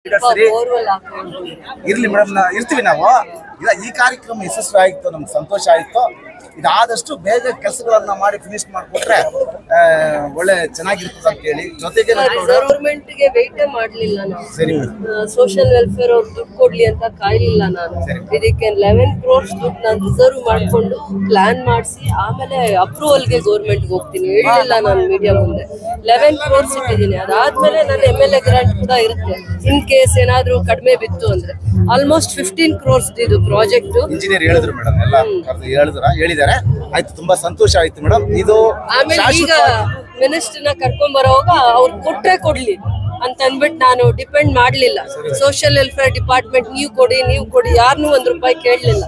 ಸರಿ ಇರ್ಲಿ ಮೇಡಮ್, ಇರ್ತೀವಿ ನಾವು. ಇಲ್ಲ, ಈ ಕಾರ್ಯಕ್ರಮ ಯಶಸ್ವಿ ಆಯ್ತು, ನಮ್ಗೆ ಸಂತೋಷ ಆಯ್ತು. ಇದಾದಷ್ಟು ಬೇಗ ಕೆಲಸಗಳನ್ನ ಮಾಡಿ ಫಿನಿಶ್ ಮಾಡಿಕೊಟ್ರೆ ಒಳ್ಳೆ ಚೆನ್ನಾಗಿರ್ತದೆ ಅಂತ ಹೇಳಿ. ಜೊತೆಗೆ ಗವರ್ಮೆಂಟ್ ಗೆ ವೇಟ್ ಮಾಡ್ಲಿಲ್ಲ ನಾನು. ಸರಿ, ಸೋಷಿಯಲ್ ವೆಲ್ಫೇರ್ ಅವ್ರು ದುಡ್ಡು ಕೊಡ್ಲಿ ಅಂತ ಕಾಯ್ಲಿಲ್ಲ ನಾನು. ಇದಕ್ಕೆ 11 crores ದುಡ್ಡು ನಾನು ರಿಸರ್ವ್ ಮಾಡ್ಕೊಂಡು ಪ್ಲಾನ್ ಮಾಡಿಸಿ ಆಮೇಲೆ ಅಪ್ರೂವಲ್ ಗೆ ಗೌರ್ಮೆಂಟ್ ಹೋಗ್ತೀನಿ. ಹೇಳಿಲ್ಲ ನಾನು ಮೀಡಿಯಾ ಮುಂದೆ. 11 crores ಇಟ್ಟಿದ್ದೀನಿ. ಅದಾದ್ಮೇಲೆ ನನ್ನ MLA ಗ್ರಾಂಟ್ ಕೂಡ ಇರುತ್ತೆ. ಇನ್ ಕೇಸ್ ಏನಾದ್ರು ಕಡಿಮೆ ಬಿತ್ತು ಅಂದ್ರೆ ಆಲ್ಮೋಸ್ಟ್ 15 crores ಇದು ಪ್ರಾಜೆಕ್ಟ್. ಇಂಜಿನಿಯರ್ ಹೇಳಿದ್ರು ಮೇಡಮ್, ಎಲ್ಲ ಹೇಳಿದ್ದಾರೆ. ಆಯ್ತು, ತುಂಬಾ ಸಂತೋಷ ಆಯ್ತು ಮೇಡಮ್. ಇದು ಆಮೇಲೆ ಈಗ ಮಿನಿಸ್ಟರ್ನ ಕರ್ಕೊಂಡ್ ಬರೋವಾಗ ಅವ್ರು ಕೊಟ್ರೆ ಕೊಡ್ಲಿ ಅಂತ ಅಂದ್ಬಿಟ್ಟು ನಾನು ಡಿಪೆಂಡ್ ಮಾಡ್ಲಿಲ್ಲ. ಸೋಷಿಯಲ್ ವೆಲ್ಫೇರ್ ಡಿಪಾರ್ಟ್ಮೆಂಟ್ ನೀವು ಕೊಡಿ ಯಾರನ್ನೂ ₹1 ಕೇಳಲಿಲ್ಲ.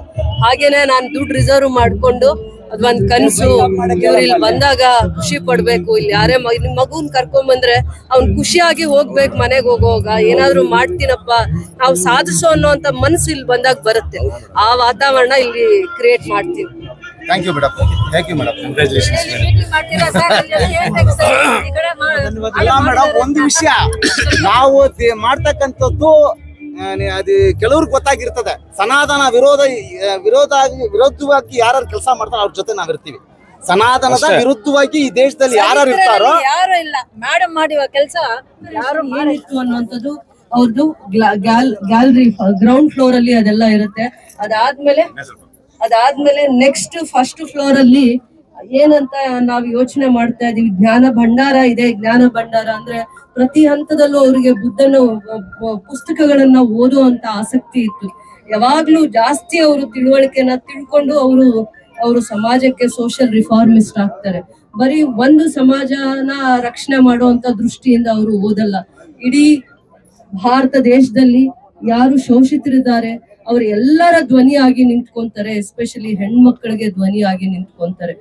ಹಾಗೇನೆ ನಾನು ದುಡ್ಡು ರಿಸರ್ವ್ ಮಾಡ್ಕೊಂಡು ಅದೊಂದ್ ಕನ್ಸು. ಇವ್ರು ಇಲ್ಲಿ ಬಂದಾಗ ಖುಷಿ ಪಡ್ಬೇಕು. ಇಲ್ಲಿ ಯಾರೇ ನಿಮ್ ಮಗುನ್ ಕರ್ಕೊಂಡ್ ಬಂದ್ರೆ ಅವ್ನ್ ಖುಷಿಯಾಗಿ ಹೋಗ್ಬೇಕು. ಮನೆಗೆ ಹೋಗೋವಾಗ ಏನಾದ್ರು ಮಾಡ್ತೀನಪ್ಪ, ನಾವು ಸಾಧಿಸೋ ಅನ್ನೋಂತ ಮನ್ಸು ಇಲ್ಲಿ ಬಂದಾಗ ಬರುತ್ತೆ. ಆ ವಾತಾವರಣ ಇಲ್ಲಿ ಕ್ರಿಯೇಟ್ ಮಾಡ್ತೀವಿ. Thank you madam. Thank you madam. Congratulations madam. ಒಂದು ವಿಷಯ, ನಾವು ಮಾಡ್ತಕ್ಕಂಥದ್ದು ಅದು ಕೆಲವ್ರಿಗೆ ಗೊತ್ತಾಗಿರ್ತದೆ. ಸನಾತನ ವಿರೋಧವಾಗಿ ಯಾರು ಕೆಲಸ ಮಾಡ್ತಾರೆ ಅವ್ರ ಜೊತೆ ನಾವಿರ್ತೀವಿ. ಸನಾತನದ ವಿರುದ್ಧವಾಗಿ ಈ ದೇಶದಲ್ಲಿ ಯಾರು ಇರ್ತಾರೋ ಯಾರು ಇಲ್ಲ. ಮೇಡಮ್ ಮಾಡಿವ ಕೆಲಸ ಯಾರು ಮಾಡಿತ್ತು ಅನ್ನುವಂಥದ್ದು ಅವ್ರದ್ದು ಗ್ಯಾಲರಿ ಗ್ರೌಂಡ್ ಫ್ಲೋರ್ ಅಲ್ಲಿ ಅದೆಲ್ಲ ಇರುತ್ತೆ. ಅದಾದ್ಮೇಲೆ ನೆಕ್ಸ್ಟ್ ಫಸ್ಟ್ ಫ್ಲೋರ್ ಅಲ್ಲಿ ಏನಂತ ನಾವು ಯೋಚನೆ ಮಾಡ್ತಾ ಇದೀವಿ, ಜ್ಞಾನ ಭಂಡಾರ ಇದೆ. ಜ್ಞಾನ ಭಂಡಾರ ಅಂದ್ರೆ ಪ್ರತಿ ಹಂತದಲ್ಲೂ ಅವರಿಗೆ ಬುದ್ಧನ ಪುಸ್ತಕಗಳನ್ನ ಓದುವಂತ ಆಸಕ್ತಿ ಇತ್ತು. ಯಾವಾಗ್ಲೂ ಜಾಸ್ತಿ ಅವರು ತಿಳುವಳಿಕೆನ ತಿಳ್ಕೊಂಡು ಅವರು ಸಮಾಜಕ್ಕೆ ಸೋಷಿಯಲ್ ರಿಫಾರ್ಮಿಸ್ಟ್ ಆಗ್ತಾರೆ. ಬರೀ ಒಂದು ಸಮಾಜನ ರಕ್ಷಣೆ ಮಾಡುವಂತ ದೃಷ್ಟಿಯಿಂದ ಅವರು ಓದಲ್ಲ. ಇಡೀ ಭಾರತ ದೇಶದಲ್ಲಿ ಯಾರು ಶೋಷಿತರಿದ್ದಾರೆ ಅವ್ರ ಎಲ್ಲರ ಧ್ವನಿಯಾಗಿ ನಿಂತ್ಕೊಂತಾರೆ. ಎಸ್ಪೆಷಲಿ ಹೆಣ್ಮಕ್ಳಿಗೆ ಧ್ವನಿಯಾಗಿ ನಿಂತ್ಕೊಂತಾರೆ.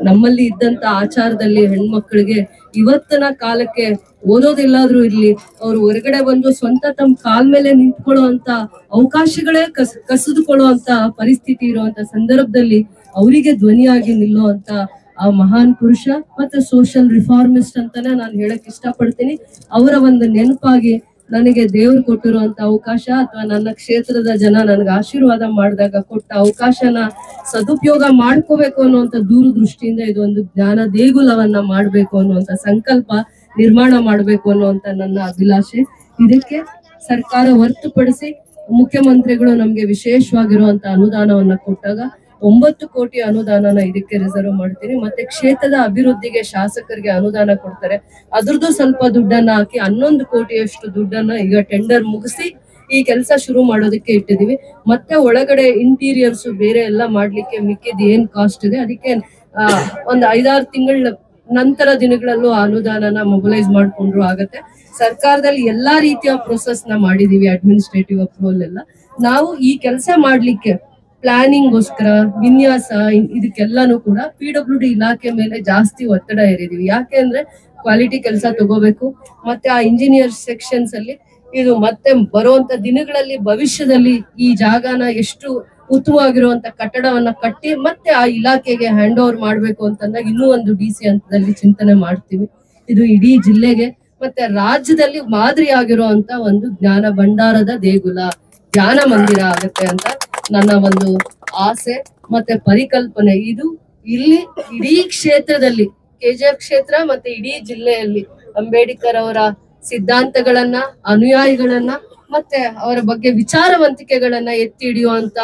ನಮ್ಮಲ್ಲಿ ಇದ್ದಂತ ಆಚಾರದಲ್ಲಿ ಹೆಣ್ಮಕ್ಳಿಗೆ ಇವತ್ತಿನ ಕಾಲಕ್ಕೆ ಓದೋದಿಲ್ಲಾದ್ರೂ ಇರ್ಲಿ, ಅವ್ರು ಹೊರಗಡೆ ಬಂದು ಸ್ವಂತ ತಮ್ಮ ಕಾಲ್ ಮೇಲೆ ನಿಂತ್ಕೊಳ್ಳುವಂತ ಅವಕಾಶಗಳೇ ಕಸಿದುಕೊಳ್ಳುವಂತ ಪರಿಸ್ಥಿತಿ ಇರುವಂತ ಸಂದರ್ಭದಲ್ಲಿ ಅವರಿಗೆ ಧ್ವನಿಯಾಗಿ ನಿಲ್ಲುವಂತ ಆ ಮಹಾನ್ ಪುರುಷ ಮತ್ತೆ ಸೋಷಿಯಲ್ ರಿಫಾರ್ಮಿಸ್ಟ್ ಅಂತಾನೆ ನಾನು ಹೇಳಕ್ ಇಷ್ಟಪಡ್ತೀನಿ. ಅವರ ಒಂದು ನೆನಪಾಗಿ ನನಗೆ ದೇವ್ರು ಕೊಟ್ಟಿರುವಂತ ಅವಕಾಶ ಅಥವಾ ನನ್ನ ಕ್ಷೇತ್ರದ ಜನ ನನಗೆ ಆಶೀರ್ವಾದ ಮಾಡಿದಾಗ ಕೊಟ್ಟ ಅವಕಾಶನ ಸದುಪಯೋಗ ಮಾಡ್ಕೋಬೇಕು ಅನ್ನುವಂತ ದೂರದೃಷ್ಟಿಯಿಂದ ಇದೊಂದು ಜ್ಞಾನ ದೇಗುಲವನ್ನ ಮಾಡ್ಬೇಕು ಅನ್ನುವಂತ ಸಂಕಲ್ಪ ನಿರ್ಮಾಣ ಮಾಡ್ಬೇಕು ಅನ್ನುವಂತ ನನ್ನ ಅಭಿಲಾಷೆ. ಇದಕ್ಕೆ ಸರ್ಕಾರ ಹೊರತುಪಡಿಸಿ ಮುಖ್ಯಮಂತ್ರಿಗಳು ನಮ್ಗೆ ವಿಶೇಷವಾಗಿರುವಂತ ಅನುದಾನವನ್ನ ಕೊಟ್ಟಾಗ 9 ಕೋಟಿ ಅನುದಾನನ ಇದಕ್ಕೆ ರಿಸರ್ವ್ ಮಾಡ್ತೀನಿ. ಮತ್ತೆ ಕ್ಷೇತ್ರದ ಅಭಿವೃದ್ಧಿಗೆ ಶಾಸಕರಿಗೆ ಅನುದಾನ ಕೊಡ್ತಾರೆ. ಅದ್ರದ್ದು ಸ್ವಲ್ಪ ದುಡ್ಡನ್ನ ಹಾಕಿ 11 ಕೋಟಿಯಷ್ಟು ದುಡ್ಡನ್ನ ಈಗ ಟೆಂಡರ್ ಮುಗಿಸಿ ಈ ಕೆಲಸ ಶುರು ಮಾಡೋದಕ್ಕೆ ಇಟ್ಟಿದೀವಿ. ಮತ್ತೆ ಒಳಗಡೆ ಇಂಟೀರಿಯರ್ಸ್ ಬೇರೆ ಎಲ್ಲ ಮಾಡ್ಲಿಕ್ಕೆ ಮಿಕ್ಕಿದ ಏನ್ ಕಾಸ್ಟ್ ಇದೆ ಅದಕ್ಕೆ ಒಂದ್ 5-6 ತಿಂಗಳ ನಂತರ ದಿನಗಳಲ್ಲೂ ಅನುದಾನನ ಮೊಬಿಲೈಸ್ ಮಾಡ್ಕೊಂಡ್ರು ಆಗತ್ತೆ. ಸರ್ಕಾರದಲ್ಲಿ ಎಲ್ಲಾ ರೀತಿಯ ಪ್ರೊಸೆಸ್ ನ ಮಾಡಿದೀವಿ. ಅಡ್ಮಿನಿಸ್ಟ್ರೇಟಿವ್ ಅಪ್ರೂವಲ್ ಎಲ್ಲ. ನಾವು ಈ ಕೆಲಸ ಮಾಡ್ಲಿಕ್ಕೆ ಪ್ಲಾನಿಂಗ್ ಗೋಸ್ಕರ ವಿನ್ಯಾಸ ಇದಕ್ಕೆಲ್ಲಾನು ಕೂಡ PWD ಇಲಾಖೆ ಮೇಲೆ ಜಾಸ್ತಿ ಒತ್ತಡ ಏರಿದೀವಿ. ಯಾಕೆ ಅಂದ್ರೆ ಕ್ವಾಲಿಟಿ ಕೆಲಸ ತಗೋಬೇಕು. ಮತ್ತೆ ಆ ಇಂಜಿನಿಯರ್ ಸೆಕ್ಷನ್ಸ್ ಅಲ್ಲಿ ಇದು ಮತ್ತೆ ಬರುವಂತ ದಿನಗಳಲ್ಲಿ ಭವಿಷ್ಯದಲ್ಲಿ ಈ ಜಾಗನ ಎಷ್ಟು ಉತ್ತಮವಾಗಿರುವಂತ ಕಟ್ಟಡವನ್ನ ಕಟ್ಟಿ ಮತ್ತೆ ಆ ಇಲಾಖೆಗೆ ಹ್ಯಾಂಡ್ ಓವರ್ ಮಾಡ್ಬೇಕು ಅಂತಂದಾಗ ಇನ್ನೂ ಒಂದು DC ಹಂತದಲ್ಲಿ ಚಿಂತನೆ ಮಾಡ್ತೀವಿ. ಇದು ಇಡೀ ಜಿಲ್ಲೆಗೆ ಮತ್ತೆ ರಾಜ್ಯದಲ್ಲಿ ಮಾದರಿ ಆಗಿರುವಂತ ಒಂದು ಜ್ಞಾನ ಭಂಡಾರದ ದೇಗುಲ, ಜ್ಞಾನ ಮಂದಿರ ಆಗತ್ತೆ ಅಂತ ನನ್ನ ಒಂದು ಆಸೆ ಮತ್ತೆ ಪರಿಕಲ್ಪನೆ. ಇದು ಇಲ್ಲಿ ಇಡೀ ಕ್ಷೇತ್ರದಲ್ಲಿ KGF ಕ್ಷೇತ್ರ ಮತ್ತೆ ಇಡೀ ಜಿಲ್ಲೆಯಲ್ಲಿ ಅಂಬೇಡ್ಕರ್ ಅವರ ಸಿದ್ಧಾಂತಗಳನ್ನ, ಅನುಯಾಯಿಗಳನ್ನ ಮತ್ತೆ ಅವರ ಬಗ್ಗೆ ವಿಚಾರವಂತಿಕೆಗಳನ್ನ ಎತ್ತಿ ಹಿಡಿಯುವಂತ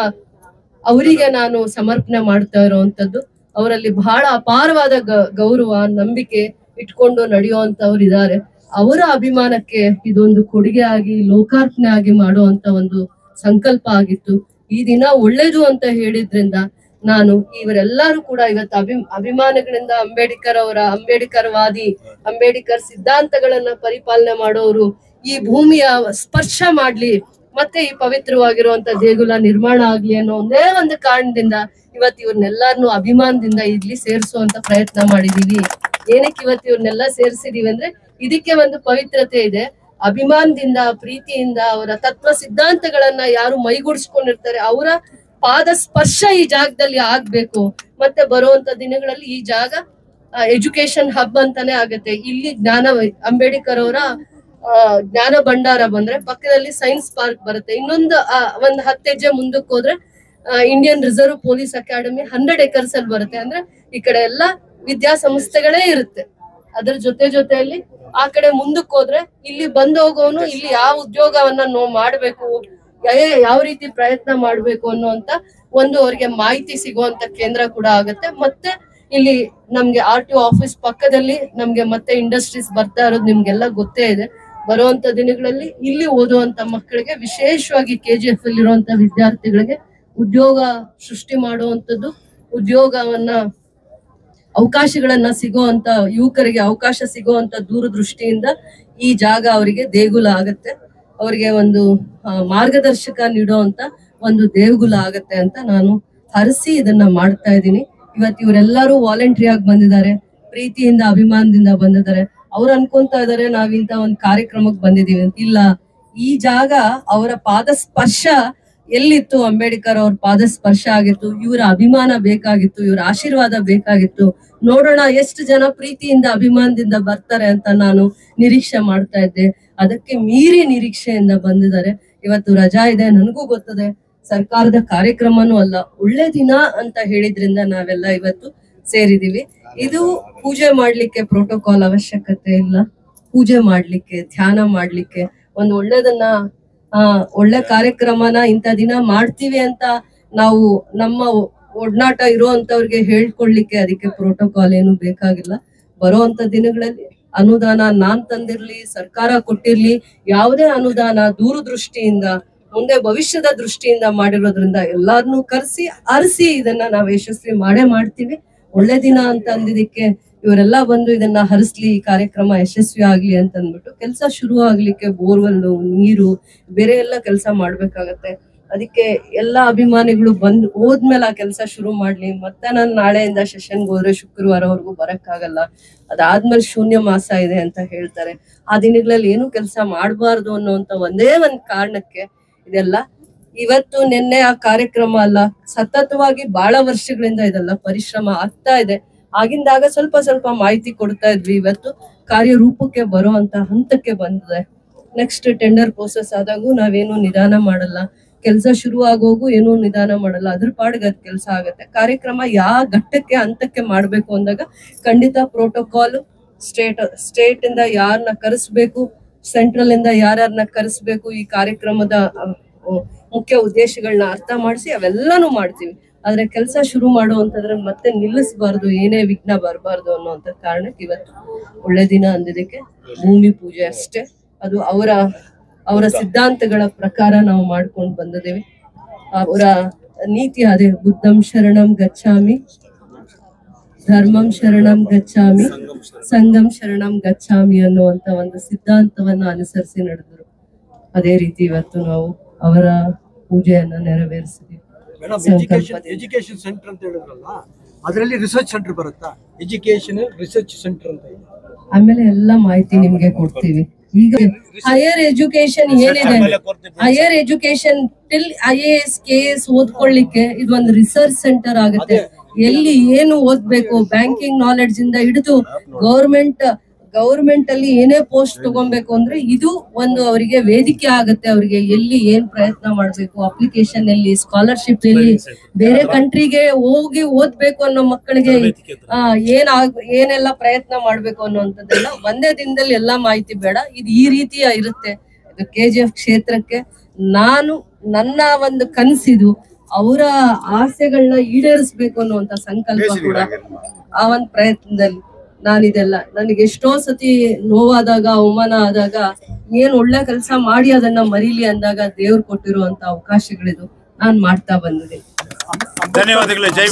ಅವರಿಗೆ ನಾನು ಸಮರ್ಪಣೆ ಮಾಡ್ತಾ ಇರುವಂತದ್ದು. ಅವರಲ್ಲಿ ಬಹಳ ಅಪಾರವಾದ ಗೌರವ ನಂಬಿಕೆ ಇಟ್ಕೊಂಡು ನಡೆಯುವಂತವ್ರು ಇದ್ದಾರೆ. ಅವರ ಅಭಿಮಾನಕ್ಕೆ ಇದೊಂದು ಕೊಡುಗೆ ಆಗಿ ಲೋಕಾರ್ಪಣೆ ಆಗಿ ಮಾಡುವಂತ ಒಂದು ಸಂಕಲ್ಪ ಆಗಿತ್ತು. ಈ ದಿನ ಒಳ್ಳೇದು ಅಂತ ಹೇಳಿದ್ರಿಂದ ನಾನು ಇವರೆಲ್ಲರೂ ಕೂಡ ಇವತ್ತು ಅಭಿಮಾನಿಗಳಿಂದ ಅಂಬೇಡ್ಕರ್ ವಾದಿ, ಅಂಬೇಡ್ಕರ್ ಸಿದ್ಧಾಂತಗಳನ್ನ ಪರಿಪಾಲನೆ ಮಾಡೋರು ಈ ಭೂಮಿಯ ಸ್ಪರ್ಶ ಮಾಡ್ಲಿ ಮತ್ತೆ ಈ ಪವಿತ್ರವಾಗಿರುವಂತ ದೇಗುಲ ನಿರ್ಮಾಣ ಆಗ್ಲಿ ಅನ್ನೋ ಒಂದೇ ಒಂದು ಕಾರಣದಿಂದ ಇವತ್ತು ಇವ್ರನ್ನೆಲ್ಲಾರನು ಅಭಿಮಾನದಿಂದ ಇಲ್ಲಿ ಸೇರಿಸುವಂತ ಪ್ರಯತ್ನ ಮಾಡಿದೀವಿ. ಏನಕ್ಕೆ ಇವತ್ತು ಇವ್ರನ್ನೆಲ್ಲ ಸೇರಿಸಿದೀವಿ ಅಂದ್ರೆ ಇದಕ್ಕೆ ಒಂದು ಪವಿತ್ರತೆ ಇದೆ. ಅಭಿಮಾನದಿಂದ, ಪ್ರೀತಿಯಿಂದ ಅವರ ತತ್ವ ಸಿದ್ಧಾಂತಗಳನ್ನ ಯಾರು ಮೈಗೂಡಿಸ್ಕೊಂಡಿರ್ತಾರೆ ಅವರ ಪಾದ ಸ್ಪರ್ಶ ಈ ಜಾಗದಲ್ಲಿ ಆಗ್ಬೇಕು. ಮತ್ತೆ ಬರುವಂತ ದಿನಗಳಲ್ಲಿ ಈ ಜಾಗ ಎಜುಕೇಶನ್ ಹಬ್ ಅಂತಾನೆ ಆಗತ್ತೆ. ಇಲ್ಲಿ ಅಂಬೇಡ್ಕರ್ ಅವರ ಜ್ಞಾನ ಭಂಡಾರ ಬಂದ್ರೆ ಪಕ್ಕದಲ್ಲಿ ಸೈನ್ಸ್ ಪಾರ್ಕ್ ಬರುತ್ತೆ. ಇನ್ನೊಂದು ಒಂದ್ 10 ಹೆಜ್ಜೆ ಮುಂದಕ್ಕೆ ಹೋದ್ರೆ Indian reserve police academy 100 acres ಅಲ್ಲಿ ಬರುತ್ತೆ. ಅಂದ್ರೆ ಈ ಕಡೆ ಎಲ್ಲ ವಿದ್ಯಾಸಂಸ್ಥೆಗಳೇ ಇರುತ್ತೆ. ಅದ್ರ ಜೊತೆಯಲ್ಲಿ ಆ ಕಡೆ ಮುಂದಕ್ಕೆ ಹೋದ್ರೆ ಇಲ್ಲಿ ಬಂದು ಹೋಗೋನು ಇಲ್ಲಿ ಯಾವ ಉದ್ಯೋಗವನ್ನ ಮಾಡ್ಬೇಕು, ಯಾವ ರೀತಿ ಪ್ರಯತ್ನ ಮಾಡ್ಬೇಕು ಅನ್ನುವಂತ ಒಂದು ಅವ್ರಿಗೆ ಮಾಹಿತಿ ಸಿಗುವಂತ ಕೇಂದ್ರ ಕೂಡ ಆಗುತ್ತೆ. ಮತ್ತೆ ಇಲ್ಲಿ ನಮ್ಗೆ RTO ಆಫೀಸ್ ಪಕ್ಕದಲ್ಲಿ ನಮ್ಗೆ ಮತ್ತೆ ಇಂಡಸ್ಟ್ರೀಸ್ ಬರ್ತಾ ಇರೋದು ನಿಮ್ಗೆಲ್ಲ ಗೊತ್ತೇ ಇದೆ. ಬರುವಂತ ದಿನಗಳಲ್ಲಿ ಇಲ್ಲಿ ಓದುವಂತ ಮಕ್ಕಳಿಗೆ, ವಿಶೇಷವಾಗಿ KGF ಅಲ್ಲಿ ಇರುವಂತ ವಿದ್ಯಾರ್ಥಿಗಳಿಗೆ ಉದ್ಯೋಗ ಸೃಷ್ಟಿ ಮಾಡುವಂತದ್ದು, ಅವಕಾಶಗಳನ್ನ ಸಿಗುವಂತ ಯುವಕರಿಗೆ ಅವಕಾಶ ಸಿಗುವಂತ ದೂರದೃಷ್ಟಿಯಿಂದ ಈ ಜಾಗ ಅವರಿಗೆ ದೇಗುಲ ಆಗತ್ತೆ. ಅವರಿಗೆ ಒಂದು ಮಾರ್ಗದರ್ಶಕ ನೀಡುವಂತ ಒಂದು ದೇಗುಲ ಆಗತ್ತೆ ಅಂತ ನಾನು ಹರಸಿ ಇದನ್ನ ಮಾಡ್ತಾ ಇದ್ದೀನಿ. ಇವತ್ತು ಇವರೆಲ್ಲರೂ ವಾಲಂಟ್ರಿ ಆಗಿ ಬಂದಿದ್ದಾರೆ, ಪ್ರೀತಿಯಿಂದ ಅಭಿಮಾನದಿಂದ ಬಂದಿದ್ದಾರೆ. ಅವ್ರು ಅನ್ಕೊಂತಾ ಇದಾರೆ ನಾವಿಂತ ಒಂದು ಕಾರ್ಯಕ್ರಮಕ್ಕೆ ಬಂದಿದೀವಿ ಅಂತ. ಇಲ್ಲ, ಈ ಜಾಗ ಅವರ ಪಾದ ಸ್ಪರ್ಶ ಎಲ್ಲಿತ್ತು, ಅಂಬೇಡ್ಕರ್ ಅವ್ರ ಪಾದ ಸ್ಪರ್ಶ ಆಗಿತ್ತು, ಇವರ ಅಭಿಮಾನ ಬೇಕಾಗಿತ್ತು, ಇವರ ಆಶೀರ್ವಾದ ಬೇಕಾಗಿತ್ತು. ನೋಡೋಣ ಎಷ್ಟು ಜನ ಪ್ರೀತಿಯಿಂದ ಅಭಿಮಾನದಿಂದ ಬರ್ತಾರೆ ಅಂತ ನಾನು ನಿರೀಕ್ಷೆ ಮಾಡ್ತಾ ಇದ್ದೆ. ಅದಕ್ಕೆ ಮೀರಿ ನಿರೀಕ್ಷೆಯಿಂದ ಬಂದಿದ್ದಾರೆ. ಇವತ್ತು ರಜಾ ಇದೆ, ನನಗೂ ಗೊತ್ತದೆ, ಸರ್ಕಾರದ ಕಾರ್ಯಕ್ರಮನೂ ಅಲ್ಲ, ಒಳ್ಳೆ ದಿನ ಅಂತ ಹೇಳಿದ್ರಿಂದ ನಾವೆಲ್ಲ ಇವತ್ತು ಸೇರಿದೀವಿ. ಇದು ಪೂಜೆ ಮಾಡ್ಲಿಕ್ಕೆ ಪ್ರೋಟೋಕಾಲ್ ಅವಶ್ಯಕತೆ ಇಲ್ಲ. ಪೂಜೆ ಮಾಡ್ಲಿಕ್ಕೆ, ಧ್ಯಾನ ಮಾಡ್ಲಿಕ್ಕೆ, ಒಂದು ಒಳ್ಳೇದನ್ನ ಒಳ್ಳೆ ಕಾರ್ಯಕ್ರಮನ ಇಂಥ ದಿನ ಮಾಡ್ತೀವಿ ಅಂತ ನಾವು ನಮ್ಮ ಒಡನಾಟ ಇರುವಂತವ್ರಿಗೆ ಹೇಳ್ಕೊಡ್ಲಿಕ್ಕೆ ಅದಕ್ಕೆ ಪ್ರೋಟೋಕಾಲ್ ಏನು ಬೇಕಾಗಿಲ್ಲ. ಬರುವಂತ ದಿನಗಳಲ್ಲಿ ಅನುದಾನ ನಾನ್ ತಂದಿರ್ಲಿ, ಸರ್ಕಾರ ಕೊಟ್ಟಿರ್ಲಿ, ಯಾವುದೇ ಅನುದಾನ ದೂರದೃಷ್ಟಿಯಿಂದ ಮುಂದೆ ಭವಿಷ್ಯದ ದೃಷ್ಟಿಯಿಂದ ಮಾಡಿರೋದ್ರಿಂದ ಎಲ್ಲಾರನ್ನೂ ಕರೆಸಿ ಅರಸಿ ಇದನ್ನ ನಾವು ಯಶಸ್ವಿ ಮಾಡ್ತೀವಿ. ಒಳ್ಳೆ ದಿನ ಅಂತ ಅಂದಿದ್ದಕ್ಕೆ ಇವರೆಲ್ಲ ಬಂದು ಇದನ್ನ ಹರಿಸ್ಲಿ, ಈ ಕಾರ್ಯಕ್ರಮ ಯಶಸ್ವಿ ಆಗ್ಲಿ ಅಂತ ಅಂದ್ಬಿಟ್ಟು ಕೆಲಸ ಶುರು ಆಗ್ಲಿಕ್ಕೆ ಬೋರ್ವೆಲ್ಲು, ನೀರು, ಬೇರೆ ಎಲ್ಲ ಕೆಲಸ ಮಾಡ್ಬೇಕಾಗತ್ತೆ. ಅದಕ್ಕೆ ಎಲ್ಲಾ ಅಭಿಮಾನಿಗಳು ಬಂದು ಹೋದ್ಮೇಲೆ ಆ ಕೆಲಸ ಶುರು ಮಾಡ್ಲಿ. ಮತ್ತೆ ನಾನು ನಾಳೆಯಿಂದ ಸೆಷನ್ಗೆ ಹೋದ್ರೆ ಶುಕ್ರವಾರವರೆಗೂ ಬರಕ್ಕಾಗಲ್ಲ, ಅದಾದ್ಮೇಲೆ ಶೂನ್ಯ ಮಾಸ ಇದೆ ಅಂತ ಹೇಳ್ತಾರೆ. ಆ ದಿನಗಳಲ್ಲಿ ಏನು ಕೆಲಸ ಮಾಡಬಾರ್ದು ಅನ್ನೋಂತ ಒಂದೇ ಒಂದ್ ಕಾರಣಕ್ಕೆ ಇದೆಲ್ಲ. ಇವತ್ತು ನಿನ್ನೆ ಆ ಕಾರ್ಯಕ್ರಮ ಅಲ್ಲ, ಸತತವಾಗಿ ಬಹಳ ವರ್ಷಗಳಿಂದ ಇದೆಲ್ಲ ಪರಿಶ್ರಮ ಆಗ್ತಾ ಇದೆ. ಆಗಿಂದಾಗ ಸ್ವಲ್ಪ ಸ್ವಲ್ಪ ಮಾಹಿತಿ ಕೊಡ್ತಾ ಇದ್ವಿ. ಇವತ್ತು ಕಾರ್ಯರೂಪಕ್ಕೆ ಬರುವಂತ ಹಂತಕ್ಕೆ ಬಂದಿದೆ. ನೆಕ್ಸ್ಟ್ ಟೆಂಡರ್ ಪ್ರೋಸೆಸ್ ಆದಾಗೂ ನಾವೇನು ನಿಧಾನ ಮಾಡಲ್ಲ, ಕೆಲಸ ಶುರು ಆಗೋಗೂ ಏನೂ ನಿಧಾನ ಮಾಡಲ್ಲ, ಅದ್ರ ಪಾಡಿಗೆ ಅದ್ ಕೆಲಸ ಆಗತ್ತೆ. ಕಾರ್ಯಕ್ರಮ ಯಾವ ಘಟ್ಟಕ್ಕೆ ಹಂತಕ್ಕೆ ಮಾಡ್ಬೇಕು ಅಂದಾಗ ಖಂಡಿತ ಪ್ರೋಟೋಕಾಲ್, ಸ್ಟೇಟ್ ಇಂದ ಯಾರನ್ನ ಕರೆಸ್ಬೇಕು, ಸೆಂಟ್ರಲ್ ಇಂದ ಯಾರ್ಯಾರನ್ನ ಕರೆಸ್ಬೇಕು, ಈ ಕಾರ್ಯಕ್ರಮದ ಮುಖ್ಯ ಉದ್ದೇಶಗಳನ್ನ ಅರ್ಥ ಮಾಡಿಸಿ ಅವೆಲ್ಲಾನು ಮಾಡ್ತೀವಿ. ಆದ್ರೆ ಕೆಲಸ ಶುರು ಮಾಡುವಂತಂದ್ರೆ ಮತ್ತೆ ನಿಲ್ಲಿಸಬಾರ್ದು, ಏನೇ ವಿಘ್ನ ಬರಬಾರ್ದು ಅನ್ನೋಂತ ಕಾರಣಕ್ಕೆ ಇವತ್ತು ಒಳ್ಳೆ ದಿನ ಅಂದಿದ್ದಕ್ಕೆ ಭೂಮಿ ಪೂಜೆ ಅಷ್ಟೇ. ಅದು ಅವರ ಸಿದ್ಧಾಂತಗಳ ಪ್ರಕಾರ ನಾವು ಮಾಡ್ಕೊಂಡು ಬಂದಿದ್ದೇವೆ. ಅವರ ನೀತಿ ಅದೇ, ಬುದ್ಧಂ ಶರಣಂ ಗಚ್ಚಾಮಿ, ಧರ್ಮಂ ಶರಣಂ ಗಚ್ಚಾಮಿ, ಸಂಘಂ ಶರಣಂ ಗಚ್ಚಾಮಿ ಅನ್ನುವಂತ ಒಂದು ಸಿದ್ಧಾಂತವನ್ನ ಅನುಸರಿಸಿ ನಡೆದರು. ಅದೇ ರೀತಿ ಇವತ್ತು ನಾವು ಅವರ ಪೂಜೆಯನ್ನ ನೆರವೇರಿಸಿದ್ವಿ. ಎಜುಕೇಶನ್ ಸೆಂಟರ್ ಅಂತ ಹೇಳಿದ್ರಲ್ಲ, ಅದರಲ್ಲಿ ರಿಸರ್ಚ್ ಸೆಂಟರ್ ಬರುತ್ತಾ? ಎಜುಕೇಶನ್ ರಿಸರ್ಚ್ ಸೆಂಟರ್ ಅಂತ ಆಮೇಲೆ ಎಲ್ಲ ಮಾಹಿತಿ ನಿಮ್ಗೆ ಕೊಡ್ತೀವಿ. ಈಗ ಹೈಯರ್ ಎಜುಕೇಶನ್ ಏನಿದೆ, higher education till IAS KS ಓದ್ಕೊಳ್ಳಿಕ್ಕೆ ಇದೊಂದು ರಿಸರ್ಚ್ ಸೆಂಟರ್ ಆಗುತ್ತೆ. ಎಲ್ಲಿ ಏನು ಓದ್ಬೇಕು, ಬ್ಯಾಂಕಿಂಗ್ ನಾಲೆಡ್ಜ್ ಇಂದ ಹಿಡಿದು ಗವರ್ಮೆಂಟ್ ಅಲ್ಲಿ ಏನೇ ಪೋಸ್ಟ್ ತಗೊಬೇಕು ಅಂದ್ರೆ ಇದು ಒಂದು ಅವರಿಗೆ ವೇದಿಕೆ ಆಗುತ್ತೆ. ಅವರಿಗೆ ಎಲ್ಲಿ ಏನ್ ಪ್ರಯತ್ನ ಮಾಡ್ಬೇಕು, ಅಪ್ಲಿಕೇಶನ್ ಎಲ್ಲಿ, ಸ್ಕಾಲರ್ಶಿಪ್ ಎಲ್ಲಿ, ಬೇರೆ ಕಂಟ್ರಿಗೆ ಹೋಗಿ ಓದ್ಬೇಕು ಅನ್ನೋ ಮಕ್ಕಳಿಗೆ ಏನೆಲ್ಲ ಪ್ರಯತ್ನ ಮಾಡ್ಬೇಕು ಅನ್ನೋಂಥದ್ದೆಲ್ಲ ಒಂದೇ ದಿನದಲ್ಲಿ ಎಲ್ಲಾ ಮಾಹಿತಿ ಬೇಡ. ಇದು ಈ ರೀತಿಯ ಇರುತ್ತೆ. ಇದು KGF ಕ್ಷೇತ್ರಕ್ಕೆ ನನ್ನ ಒಂದು ಕನಸಿದು, ಅವರ ಆಸೆಗಳನ್ನ ಈಡೇರಿಸ್ಬೇಕು ಅನ್ನುವಂತ ಸಂಕಲ್ಪ ಕೂಡ ಆ ಒಂದು ಪ್ರಯತ್ನದಲ್ಲಿ ನಾನಿದೆಲ್ಲ. ನನಗೆ ಎಷ್ಟೋ ಸತಿ ನೋವಾದಾಗ, ಅವಮಾನ ಆದಾಗ, ಏನ್ ಒಳ್ಳೆ ಕೆಲಸ ಮಾಡಿ ಅದನ್ನ ಮರೀಲಿ ಅಂದಾಗ ದೇವ್ರು ಕೊಟ್ಟಿರುವಂತ ಅವಕಾಶಗಳಿದು. நான் ಮಾಡ್ತಾ ಬಂದಿದ್ದೇನೆ.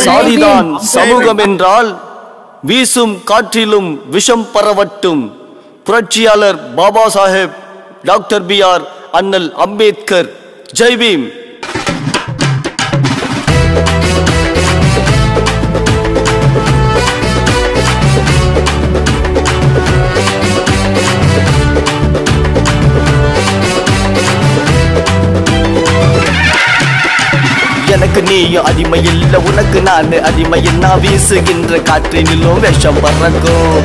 சாதிதான் சமூகம் என்றால் வீசும் காற்றிலும் விஷம் பரவட்டும். புரட்சியாளர் பாபா சாஹேப் டாக்டர் BR அண்ணல் அம்பேத்கர். ஜெய் பீம். எனக்கு எனக்கு நீயும் அடிமை இல்ல உனக்கு நான் அடிமை நான் வீசுகின்ற காற்றினிலும் விஷம் பறக்கும்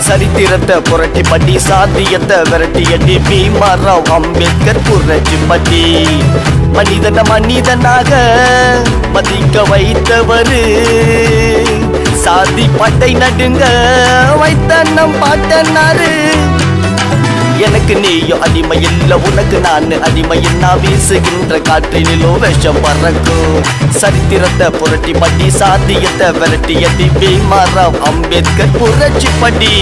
சரித்திரத்தை புரட்டி படி சாத்தியத்தை விரட்டி அடி பீமாராவ் அம்பேத்கர் புரட்சி படி மனிதனாக மதிக்க வைத்தவரு சாதி பட்டை நடுங்க வைத்த நம் பாட்டனாரு எனக்கு நீயும் அடிமை இல்ல உனக்கு நான் அடிமை நான் வீசுகின்ற காற்றினிலோ விஷம் பறக்கும் சரித்திரத்தை புரட்டி படி சாத்தியத்தை விரட்டி அடி பீமாராவ் அம்பேத்கர் புரட்சி படி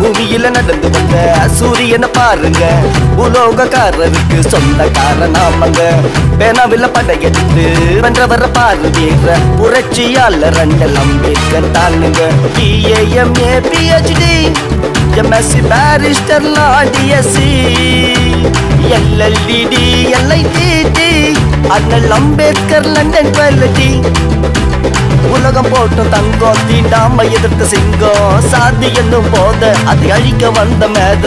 பூமியில நடந்து வந்த சூரியனை பாருங்க உலோகக்காரருக்கு சொந்தக்கார நாமங்க பேனாவில படையெடுத்து வென்றவர பாரு வீர புரட்சியாளர் அண்ணல் அம்பேத்கர் தானுங்க PAMA PhD MSc barrister law DSc LLD LITT அண்ணல் அம்பேத்கர் லண்டன் 12D உலகம் போட்டும் தங்கம் தீண்டாம எதிர்த்த சிங்கம் சாதி என்னும் போத அதை அழிக்க வந்த மேத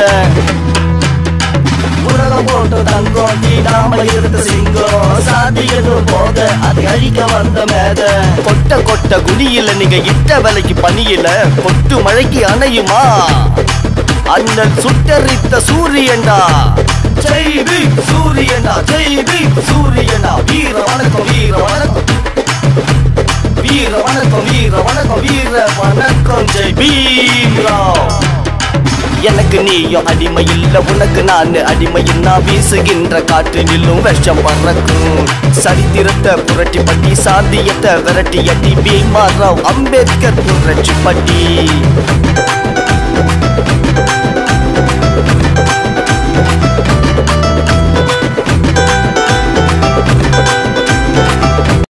உலகம் போட்டும் தங்கம் தீண்டாம எதிர்த்த சிங்கம் சாதி என்னும் போத அதை அழிக்க வந்த மேத கொட்ட கொட்ட குடியில நீங்க இட்ட வேலைக்கு பணியில கொட்டு மழைக்கு அணையுமா அண்ணல் சுட்டரித்த சூரியண்டா ஜெய் பீம் சூரியண்டா ஜெய் பீம் சூரியண்டா வீர வணக்கம் வீர வணக்கம் வீர வணக்கம் வீர வணக்கம் வீர வணக்கம் ஜெய் பீம்ராவ் எனக்கு நீயும் அடிமை இல்ல உனக்கு நான் அடிமை நான் வீசுகின்ற காற்றினிலும் விஷம் பறக்கும் சரித்திரத்தை புரட்டி பட்டி சாத்தியத்தை விரட்டி அடி பீமாராவ் அம்பேத்கர் புரட்சி பட்டி